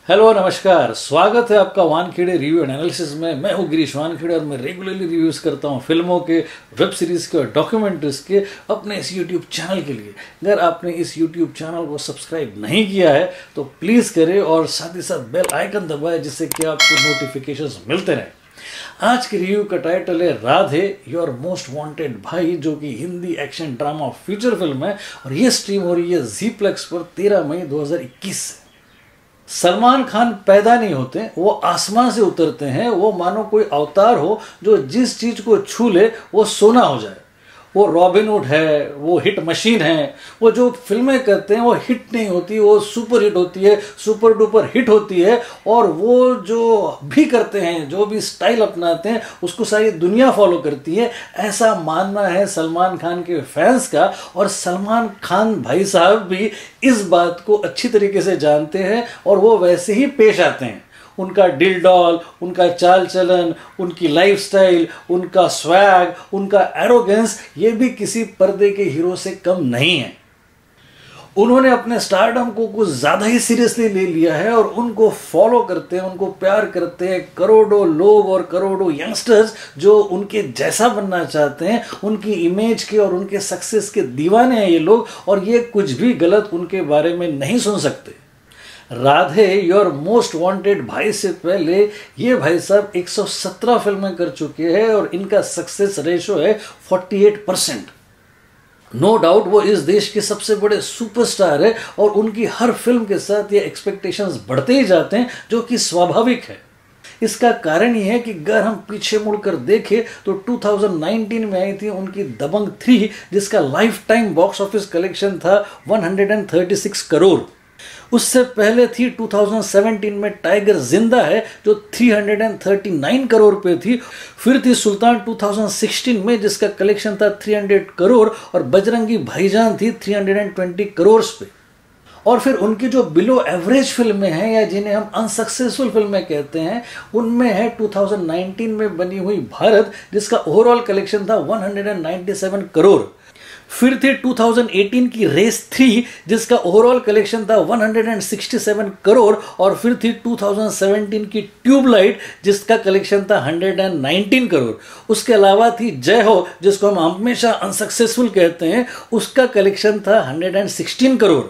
Hello नमस्कार, स्वागत है आपका वानखेड़े रिव्यू एनालिसिस में। मैं हूं गिरीश वानखेड़े और मैं रेगुलरली रिव्यूज़ करता हूं फिल्मों के, वेब सीरीज़ के और डॉक्यूमेंट्रीज के अपने इस यूट्यूब चैनल के लिए। अगर आपने इस यूट्यूब चैनल को सब्सक्राइब नहीं किया है तो प्लीज़ करें और साथ ही साथ बेल आइकन दबाएं जिससे कि आपको नोटिफिकेशंस मिलते रहें। आज की रिव्यू का टाइटल है राधे योर मोस्ट वांटेड भाई, जो कि Hindi action drama feature film है और ये स्ट्रीम हो रही है जी प्लेक्स पर 13 मई 2021 से। सलमान खान पैदा नहीं होते, वो आसमान से उतरते हैं। वो मानो कोई अवतार हो जो जिस चीज को छू ले वो सोना हो जाए। वो रॉबिन हुड है, वो हिट मशीन है। वो जो फिल्में करते हैं वो हिट नहीं होती, वो सुपर हिट होती है, सुपर डुपर हिट होती है। और वो जो भी करते हैं, जो भी स्टाइल अपनाते हैं, उसको सारी दुनिया फॉलो करती है, ऐसा मानना है सलमान खान के फैंस का। और सलमान खान भाई साहब भी इस बात को अच्छी तरीके से जानते हैं और वो वैसे ही पेश आते हैं। उनका दिल डॉल, उनका चाल चलन, उनकी लाइफस्टाइल, उनका स्वैग, उनका एरोगेंस, ये भी किसी पर्दे के हीरो से कम नहीं है। उन्होंने अपने स्टारडम को कुछ ज़्यादा ही सीरियसली ले लिया है और उनको फॉलो करते हैं, उनको प्यार करते हैं करोड़ों लोग और करोड़ों यंगस्टर्स जो उनके जैसा बनना चाहते हैं। उनकी इमेज के और उनके सक्सेस के दीवाने हैं ये लोग, और ये कुछ भी गलत उनके बारे में नहीं सुन सकते। राधे योर मोस्ट वांटेड भाई से पहले ये भाई साहब 117 फिल्में कर चुके हैं और इनका सक्सेस रेशो है 48%। नो डाउट वो इस देश के सबसे बड़े सुपरस्टार है और उनकी हर फिल्म के साथ ये एक्सपेक्टेशंस बढ़ते ही जाते हैं, जो कि स्वाभाविक है। इसका कारण ये है कि अगर हम पीछे मुड़कर देखें तो 2019 में आई थी उनकी दबंग 3, जिसका life time box office collection था 136 करोड़। उससे पहले थी 2017 में टाइगर जिंदा है जो 339 करोड़ पे थी। फिर थी सुल्तान 2016 में जिसका कलेक्शन था 300 करोड़ और बजरंगी भाईजान थी 320 करोड़ पे। और फिर उनकी जो बिलो एवरेज फिल्में हैं या जिन्हें हम अनसक्सेसफुल फिल्में कहते हैं, उनमें है 2019 में बनी हुई भारत, जिसका ओवरऑल कलेक्शन था 197 करोड़। फिर थी 2018 की रेस 3, जिसका ओवरऑल कलेक्शन था 167 करोड़। और फिर थी 2017 की ट्यूबलाइट, जिसका कलेक्शन था 119 करोड़। उसके अलावा थी जय हो, जिसको हम हमेशा अनसक्सेसफुल कहते हैं, उसका कलेक्शन था 116 करोड़।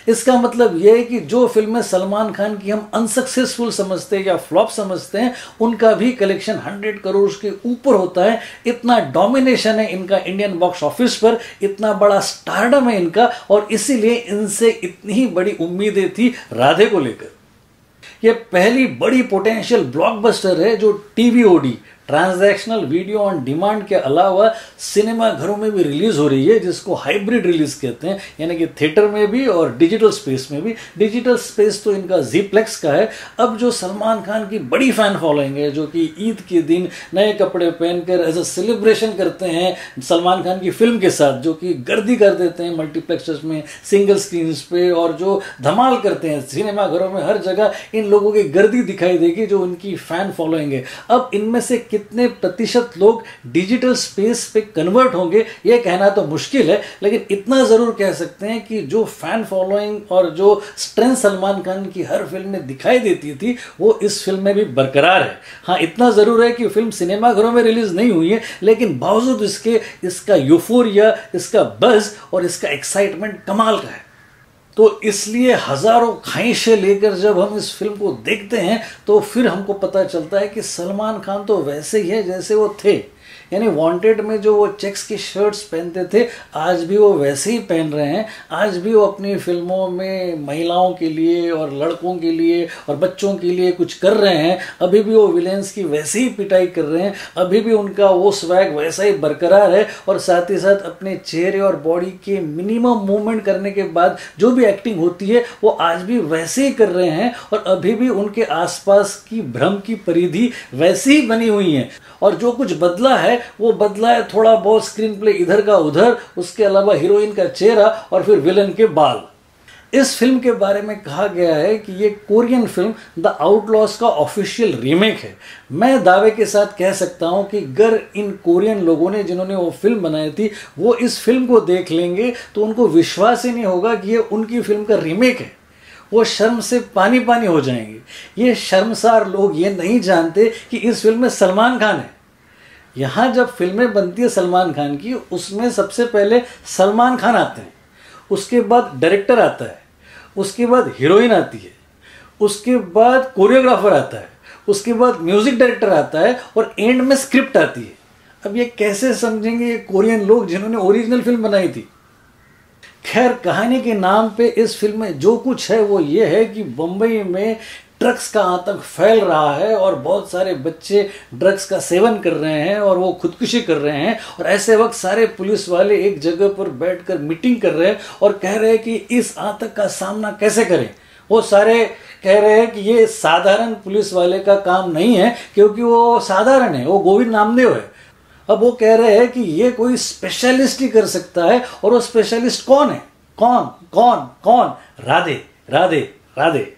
इसका मतलब यह है कि जो फिल्में सलमान खान की हम अनसक्सेसफुल समझते हैं या फ्लॉप समझते हैं, उनका भी कलेक्शन 100 करोड़ के ऊपर होता है। इतना डोमिनेशन है इनका इंडियन बॉक्स ऑफिस पर, इतना बड़ा स्टारडम है इनका, और इसीलिए इनसे इतनी ही बड़ी उम्मीदें थी राधे को लेकर। यह पहली बड़ी पोटेंशियल ब्लॉकबस्टर है जो टीवीओडी, ट्रांजैक्शनल वीडियो ऑन डिमांड के अलावा सिनेमा घरों में भी रिलीज हो रही है, जिसको हाइब्रिड रिलीज कहते हैं, यानी कि थिएटर में भी और डिजिटल स्पेस में भी। डिजिटल स्पेस तो इनका जी प्लेक्स का है। अब जो सलमान खान की बड़ी फैन फॉलोइंग है, जो कि ईद के दिन नए कपड़े पहनकर एज अ सेलिब्रेशन करते हैं सलमान खान की फिल्म के साथ, जो कि गर्दी कर देते हैं मल्टीप्लेक्सेस में, सिंगल स्क्रीन पे, और जो धमाल करते हैं सिनेमा घरों में, हर जगह इन लोगों की गर्दी दिखाई देगी जो उनकी फैन फॉलोइंग है। अब इनमें से कितने प्रतिशत लोग डिजिटल स्पेस पे कन्वर्ट होंगे यह कहना तो मुश्किल है, लेकिन इतना जरूर कह सकते हैं कि जो फैन फॉलोइंग और जो स्ट्रेंथ सलमान खान की हर फिल्म में दिखाई देती थी वो इस फिल्म में भी बरकरार है। हाँ, इतना जरूर है कि फिल्म सिनेमा घरों में रिलीज नहीं हुई है, लेकिन बावजूद इसके इसका यूफोरिया, इसका बज़ और इसका एक्साइटमेंट कमाल का है। तो इसलिए हजारों ख्वाहिशें लेकर जब हम इस फिल्म को देखते हैं तो फिर हमको पता चलता है कि सलमान खान तो वैसे ही है जैसे वो थे। यानी वांटेड में जो वो चेक्स की शर्ट्स पहनते थे, आज भी वो वैसे ही पहन रहे हैं। आज भी वो अपनी फिल्मों में महिलाओं के लिए और लड़कों के लिए और बच्चों के लिए कुछ कर रहे हैं। अभी भी वो विलेंस की वैसे ही पिटाई कर रहे हैं। अभी भी उनका वो स्वैग वैसा ही बरकरार है, और साथ ही साथ अपने चेहरे और बॉडी के मिनिमम मूवमेंट करने के बाद जो भी एक्टिंग होती है वो आज भी वैसे ही कर रहे हैं। और अभी भी उनके आसपास की भ्रम की परिधि वैसी ही बनी हुई है। और जो कुछ बदला है वो बदला है थोड़ा बहुत स्क्रीन प्ले इधर का उधर, उसके अलावा हीरोइन का चेहरा और फिर विलन के बाल। इस फिल्म के बारे में कहा गया है कि ये कोरियन फिल्म द आउटलॉस का ऑफिशियल रीमेक है। मैं दावे के साथ कह सकता हूं कि अगर इन कोरियन लोगों ने जिन्होंने वो फिल्म बनाई थी वो इस फिल्म को देख लेंगे तो उनको विश्वास ही नहीं होगा कि ये उनकी फिल्म का रीमेक है। वो शर्म से पानी पानी हो जाएंगे। ये शर्मसार लोग ये नहीं जानते कि इस फिल्म में सलमान खान है। यहाँ जब फिल्में बनती है सलमान खान की, उसमें सबसे पहले सलमान खान आते हैं, उसके बाद डायरेक्टर आता है, उसके बाद हीरोइन आती है, उसके बाद कोरियोग्राफर आता है, उसके बाद म्यूजिक डायरेक्टर आता है और एंड में स्क्रिप्ट आती है। अब ये कैसे समझेंगे ये कोरियन लोग जिन्होंने ओरिजिनल फिल्म बनाई थी। खैर, कहानी के नाम पे इस फिल्म में जो कुछ है वो ये है कि बम्बई में ड्रग्स का आतंक फैल रहा है और बहुत सारे बच्चे ड्रग्स का सेवन कर रहे हैं और वो खुदकुशी कर रहे हैं। और ऐसे वक्त सारे पुलिस वाले एक जगह पर बैठकर मीटिंग कर रहे हैं और कह रहे हैं कि इस आतंक का सामना कैसे करें। वो सारे कह रहे हैं कि ये साधारण पुलिस वाले का काम नहीं है, क्योंकि वो साधारण है, वो गोविंद नामदेव है। अब वो कह रहे हैं कि ये कोई स्पेशलिस्ट ही कर सकता है। और वो स्पेशलिस्ट कौन है? कौन कौन कौन? राधे राधे राधे।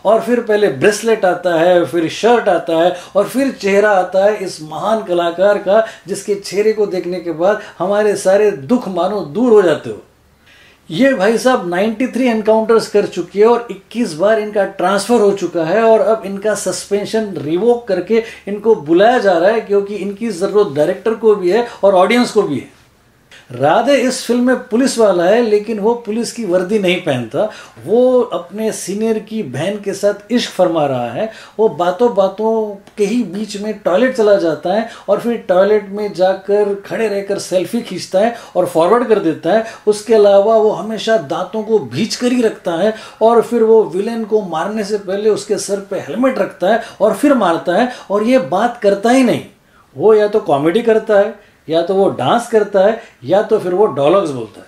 और फिर पहले ब्रेसलेट आता है, फिर शर्ट आता है और फिर चेहरा आता है इस महान कलाकार का, जिसके चेहरे को देखने के बाद हमारे सारे दुख मानो दूर हो जाते हो। ये भाई साहब 93 एनकाउंटर्स कर चुकी है और 21 बार इनका ट्रांसफर हो चुका है और अब इनका सस्पेंशन रिवोक करके इनको बुलाया जा रहा है, क्योंकि इनकी जरूरत डायरेक्टर को भी है और ऑडियंस को भी है। राधे इस फिल्म में पुलिस वाला है, लेकिन वो पुलिस की वर्दी नहीं पहनता। वो अपने सीनियर की बहन के साथ इश्क फरमा रहा है। वो बातों बातों के ही बीच में टॉयलेट चला जाता है और फिर टॉयलेट में जाकर खड़े रहकर सेल्फी खींचता है और फॉरवर्ड कर देता है। उसके अलावा वो हमेशा दांतों को भींच कर ही रखता है और फिर वो विलेन को मारने से पहले उसके सर पे हेलमेट रखता है और फिर मारता है। और ये बात करता ही नहीं, वो या तो कॉमेडी करता है, या तो वो डांस करता है, या तो फिर वो डायलॉग्स बोलता है।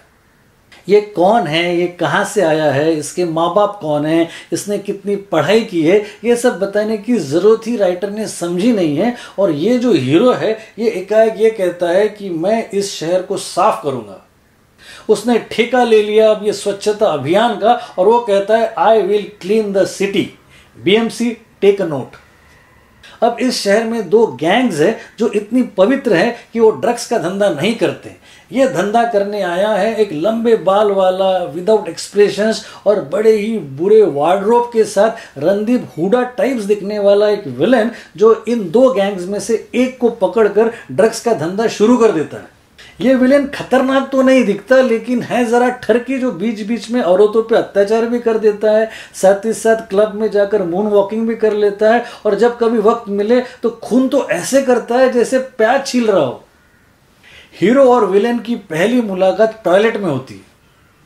ये कौन है, ये कहाँ से आया है, इसके माँ बाप कौन है, इसने कितनी पढ़ाई की है, ये सब बताने की ज़रूरत ही राइटर ने समझी नहीं है। और ये जो हीरो है ये एकाएक ये कहता है कि मैं इस शहर को साफ करूँगा। उसने ठेका ले लिया अब ये स्वच्छता अभियान का और वो कहता है I will clean the city, BMC take a note. अब इस शहर में दो गैंग्स है जो इतनी पवित्र है कि वो ड्रग्स का धंधा नहीं करते। ये धंधा करने आया है एक लंबे बाल वाला विदाउट एक्सप्रेशंस और बड़े ही बुरे वार्डरोब के साथ रणदीप हुडा टाइप्स दिखने वाला एक विलेन, जो इन दो गैंग्स में से एक को पकड़कर ड्रग्स का धंधा शुरू कर देता है। ये विलेन खतरनाक तो नहीं दिखता, लेकिन है जरा ठरकी, जो बीच बीच में औरतों पे अत्याचार भी कर देता है, साथ ही साथ क्लब में जाकर मून वॉकिंग भी कर लेता है और जब कभी वक्त मिले तो खून तो ऐसे करता है जैसे प्याज छील रहा हो। हीरो और विलेन की पहली मुलाकात टॉयलेट में होती है।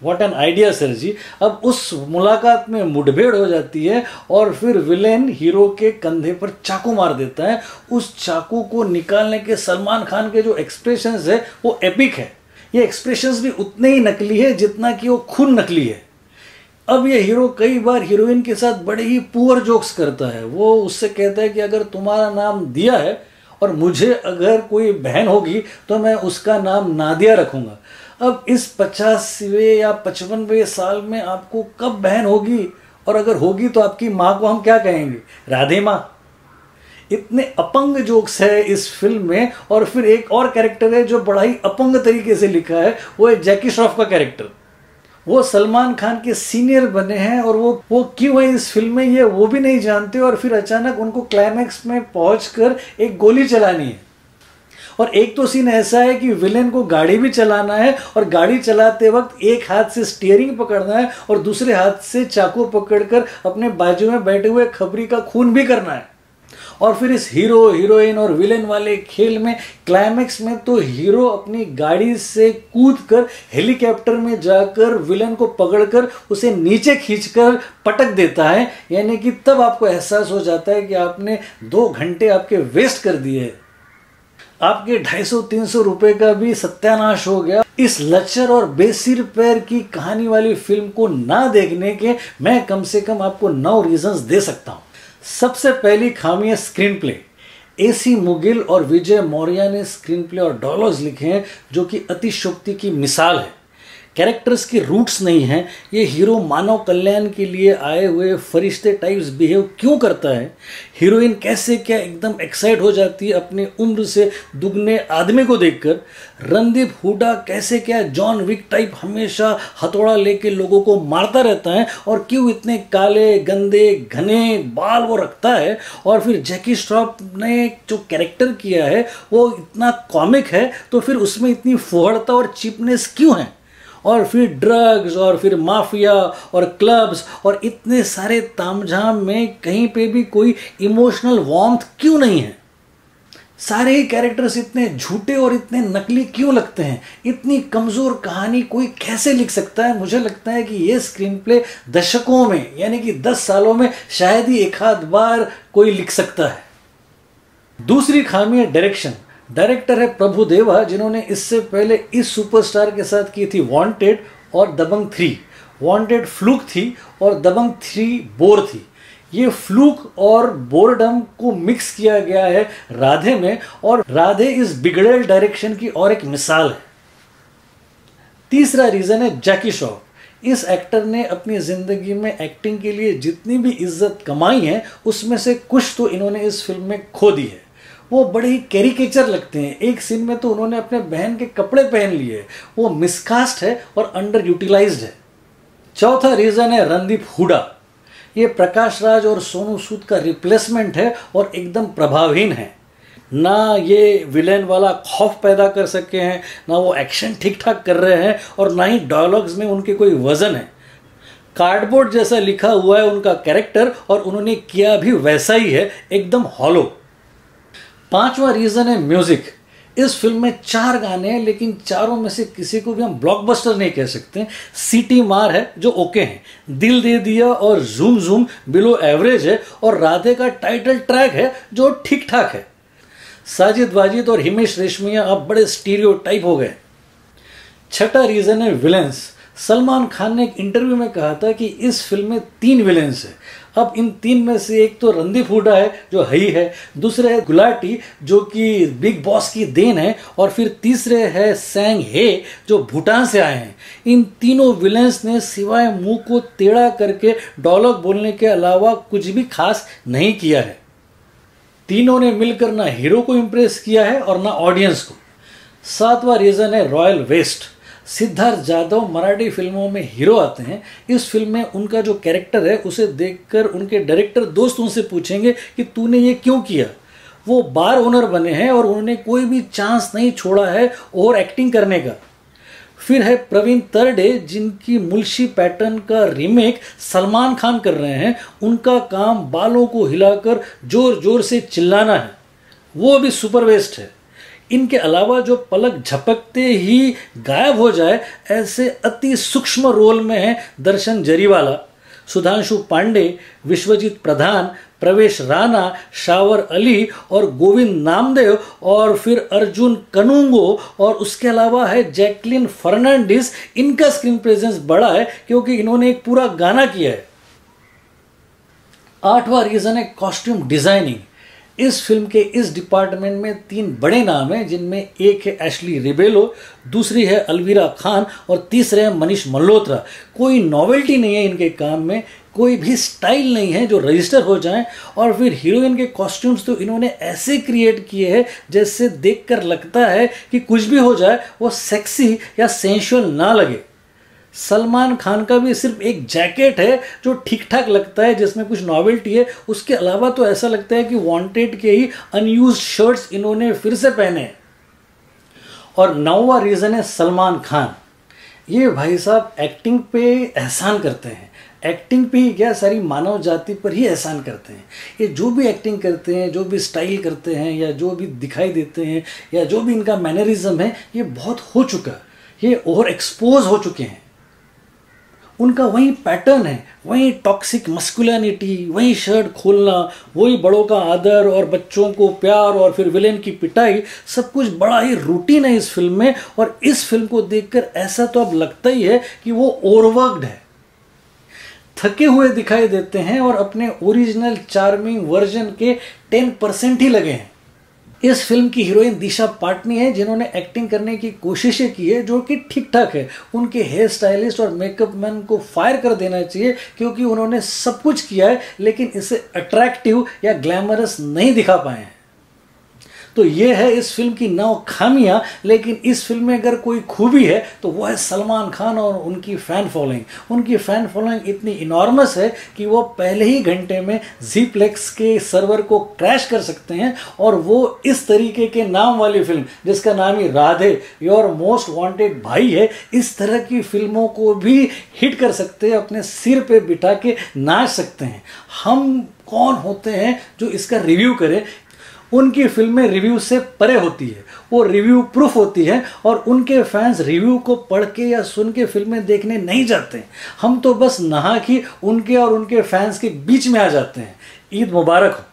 व्हाट एन आइडिया सर जी। अब उस मुलाकात में मुठभेड़ हो जाती है और फिर विलेन हीरो के कंधे पर चाकू मार देता है। उस चाकू को निकालने के सलमान खान के जो एक्सप्रेशंस है वो एपिक है। ये एक्सप्रेशंस भी उतने ही नकली है जितना कि वो खून नकली है। अब ये हीरो कई बार हीरोइन के साथ बड़े ही पुअर जोक्स करता है। वो उससे कहता है कि अगर तुम्हारा नाम दिया है और मुझे अगर कोई बहन होगी तो मैं उसका नाम नादिया रखूंगा। अब इस 50वें या 55वें साल में आपको कब बहन होगी, और अगर होगी तो आपकी माँ को हम क्या कहेंगे? राधे माँ। इतने अपंग जोक्स है इस फिल्म में। और फिर एक और कैरेक्टर है जो बड़ा ही अपंग तरीके से लिखा है, वो है जैकी श्रॉफ का कैरेक्टर। वो सलमान खान के सीनियर बने हैं और वो क्यों है इस फिल्म में ये वो भी नहीं जानते। और फिर अचानक उनको क्लाइमैक्स में पहुंचकर एक गोली चलानी है। और एक तो सीन ऐसा है कि विलेन को गाड़ी भी चलाना है और गाड़ी चलाते वक्त एक हाथ से स्टीयरिंग पकड़ना है और दूसरे हाथ से चाकू पकड़कर अपने बाजू में बैठे हुए खबरी का खून भी करना है। और फिर इस हीरो हीरोइन और विलेन वाले खेल में क्लाइमैक्स में तो हीरो अपनी गाड़ी से कूदकर हेलीकॉप्टर में जाकर विलेन को पकड़कर उसे नीचे खींचकर पटक देता है। यानी कि तब आपको एहसास हो जाता है कि आपने 2 घंटे आपके वेस्ट कर दिए, आपके 250-300 रुपए का भी सत्यानाश हो गया। इस लच्चर और बेसिर पैर की कहानी वाली फिल्म को ना देखने के मैं कम से कम आपको 9 रीजंस दे सकता हूं। सबसे पहली खामी है स्क्रीन प्ले। AC मुगिल और विजय मौर्य ने स्क्रीन प्ले और डायलॉग्स लिखे हैं जो कि अतिशोक्ति की मिसाल है। कैरेक्टर्स के रूट्स नहीं हैं। ये हीरो मानव कल्याण के लिए आए हुए फरिश्ते टाइप्स बिहेव क्यों करता है, हीरोइन कैसे क्या एकदम एक्साइट हो जाती है अपने उम्र से दुगने आदमी को देखकर, रणदीप हुड्डा कैसे क्या जॉन विक टाइप हमेशा हथौड़ा लेके लोगों को मारता रहता है और क्यों इतने काले गंदे घने बाल वो रखता है, और फिर जैकी श्रॉफ ने जो कैरेक्टर किया है वो इतना कॉमिक है तो फिर उसमें इतनी फुहड़ता और चीपनेस क्यों है, और फिर ड्रग्स और फिर माफिया और क्लब्स और इतने सारे तामझाम में कहीं पे भी कोई इमोशनल वार्मथ क्यों नहीं है। सारे ही कैरेक्टर्स इतने झूठे और इतने नकली क्यों लगते हैं। इतनी कमज़ोर कहानी कोई कैसे लिख सकता है। मुझे लगता है कि ये स्क्रीन प्ले दशकों में यानी कि 10 सालों में शायद ही एक आध बार कोई लिख सकता है। दूसरी खामी है डायरेक्शन। डायरेक्टर है प्रभु देवा, जिन्होंने इससे पहले इस सुपरस्टार के साथ की थी वांटेड और दबंग 3। वांटेड फ्लूक थी और दबंग 3 बोर थी। ये फ्लूक और बोरडम को मिक्स किया गया है राधे में, और राधे इस बिगड़ेल डायरेक्शन की और एक मिसाल है। तीसरा रीजन है जैकी श्रॉफ। इस एक्टर ने अपनी जिंदगी में एक्टिंग के लिए जितनी भी इज्जत कमाई है उसमें से कुछ तो इन्होंने इस फिल्म में खो दी है। वो बड़े ही कैरिकेचर लगते हैं। एक सीन में तो उन्होंने अपने बहन के कपड़े पहन लिए। वो मिसकास्ट है और अंडर यूटिलाइज्ड है। चौथा रीजन है रणदीप हुड्डा। ये प्रकाश राज और सोनू सूद का रिप्लेसमेंट है और एकदम प्रभावहीन है। ना ये विलेन वाला खौफ पैदा कर सके हैं, ना वो एक्शन ठीक ठाक कर रहे हैं, और ना ही डायलॉग्स में उनके कोई वजन है। कार्डबोर्ड जैसा लिखा हुआ है उनका कैरेक्टर, और उन्होंने किया भी वैसा ही है, एकदम हॉलो। पांचवा रीजन है म्यूजिक। इस फिल्म में 4 गाने हैं, लेकिन चारों में से किसी को भी हम ब्लॉकबस्टर नहीं कह सकते। सीटी मार है जो ओके हैं, दिल दे दिया और जूम जूम बिलो एवरेज है, और राधे का टाइटल ट्रैक है जो ठीक ठाक है। साजिद वाजिद और हिमेश रेशमिया अब बड़े स्टीरियोटाइप हो गए। छठा रीजन है विलेंस। सलमान खान ने एक इंटरव्यू में कहा था कि इस फिल्म में 3 विलेंस है। अब इन 3 में से एक तो रणदीप हुड्डा है जो है ही है, दूसरे है गुलाटी जो कि बिग बॉस की देन है, और फिर तीसरे है सैंग हे जो भूटान से आए हैं। इन तीनों विलेंस ने सिवाय मुंह को टेढ़ा करके डायलॉग बोलने के अलावा कुछ भी खास नहीं किया है। तीनों ने मिलकर ना हीरो को इम्प्रेस किया है और ना ऑडियंस को। 7वां रीजन है रॉयल वेस्ट। सिद्धार्थ जाधव मराठी फिल्मों में हीरो आते हैं। इस फिल्म में उनका जो कैरेक्टर है उसे देखकर उनके डायरेक्टर दोस्त उनसे पूछेंगे कि तूने ये क्यों किया। वो बार ओनर बने हैं और उन्होंने कोई भी चांस नहीं छोड़ा है ओवर एक्टिंग करने का। फिर है प्रवीण तरडे, जिनकी मुल्शी पैटर्न का रीमेक सलमान खान कर रहे हैं। उनका काम बालों को हिलाकर जोर जोर से चिल्लाना है, वो भी सुपर वेस्ट है। इनके अलावा जो पलक झपकते ही गायब हो जाए ऐसे अति सूक्ष्म रोल में है दर्शन जरीवाला, सुधांशु पांडे, विश्वजीत प्रधान, प्रवेश राणा, शावर अली और गोविंद नामदेव, और फिर अर्जुन कनुंगो, और उसके अलावा है जैकलिन फर्नांडिस। इनका स्क्रीन प्रेजेंस बड़ा है क्योंकि इन्होंने एक पूरा गाना किया है। 8वां रीजन है कॉस्ट्यूम डिजाइनिंग। इस फिल्म के इस डिपार्टमेंट में 3 बड़े नाम हैं, जिनमें एक है एशली रिबेलो, दूसरी है अलवीरा खान और तीसरे है मनीष मल्होत्रा। कोई नॉवेल्टी नहीं है इनके काम में, कोई भी स्टाइल नहीं है जो रजिस्टर हो जाए। और फिर हीरोइन के कॉस्ट्यूम्स तो इन्होंने ऐसे क्रिएट किए हैं जैसे देखकर लगता है कि कुछ भी हो जाए वो सेक्सी या सेंशुअल ना लगे। सलमान खान का भी सिर्फ एक जैकेट है जो ठीक ठाक लगता है, जिसमें कुछ नॉवेल्टी है। उसके अलावा तो ऐसा लगता है कि वांटेड के ही अनयूज्ड शर्ट्स इन्होंने फिर से पहने हैं। और 9वां रीजन है सलमान खान। ये भाई साहब एक्टिंग पे एहसान करते हैं। एक्टिंग पे ही क्या, सारी मानव जाति पर ही एहसान करते हैं। ये जो भी एक्टिंग करते हैं, जो भी स्टाइल करते हैं, या जो भी दिखाई देते हैं, या जो भी इनका मैनरिज्म है, ये बहुत हो चुका, ये ओवर एक्सपोज हो चुके हैं। उनका वही पैटर्न है, वही टॉक्सिक मस्कुलिनिटी, वही शर्ट खोलना, वही बड़ों का आदर और बच्चों को प्यार और फिर विलेन की पिटाई, सब कुछ बड़ा ही रूटीन है इस फिल्म में। और इस फिल्म को देखकर ऐसा तो अब लगता ही है कि वो ओवरवर्क्ड है, थके हुए दिखाई देते हैं और अपने ओरिजिनल चार्मिंग वर्जन के 10% ही लगे हैं। इस फिल्म की हीरोइन दिशा पाटनी है, जिन्होंने एक्टिंग करने की कोशिशें की है जो कि ठीक ठाक है। उनके हेयर स्टाइलिस्ट और मेकअप मैन को फायर कर देना चाहिए, क्योंकि उन्होंने सब कुछ किया है लेकिन इसे अट्रैक्टिव या ग्लैमरस नहीं दिखा पाए हैं। तो ये है इस फिल्म की 9 खामियां। लेकिन इस फिल्म में अगर कोई खूबी है तो वो है सलमान खान और उनकी फ़ैन फॉलोइंग। उनकी फ़ैन फॉलोइंग इतनी इनॉर्मस है कि वो पहले ही घंटे में ज़ीप्लेक्स के सर्वर को क्रैश कर सकते हैं, और वो इस तरीके के नाम वाली फिल्म, जिसका नाम ही राधे योर मोस्ट वांटेड भाई है, इस तरह की फिल्मों को भी हिट कर सकते हैं, अपने सिर पे बिठा के नाच सकते हैं। हम कौन होते हैं जो इसका रिव्यू करें? उनकी फिल्में रिव्यू से परे होती है, वो रिव्यू प्रूफ होती है, और उनके फैंस रिव्यू को पढ़ के या सुन के फिल्में देखने नहीं जाते। हम तो बस नहा के उनके और उनके फैंस के बीच में आ जाते हैं। ईद मुबारक हो।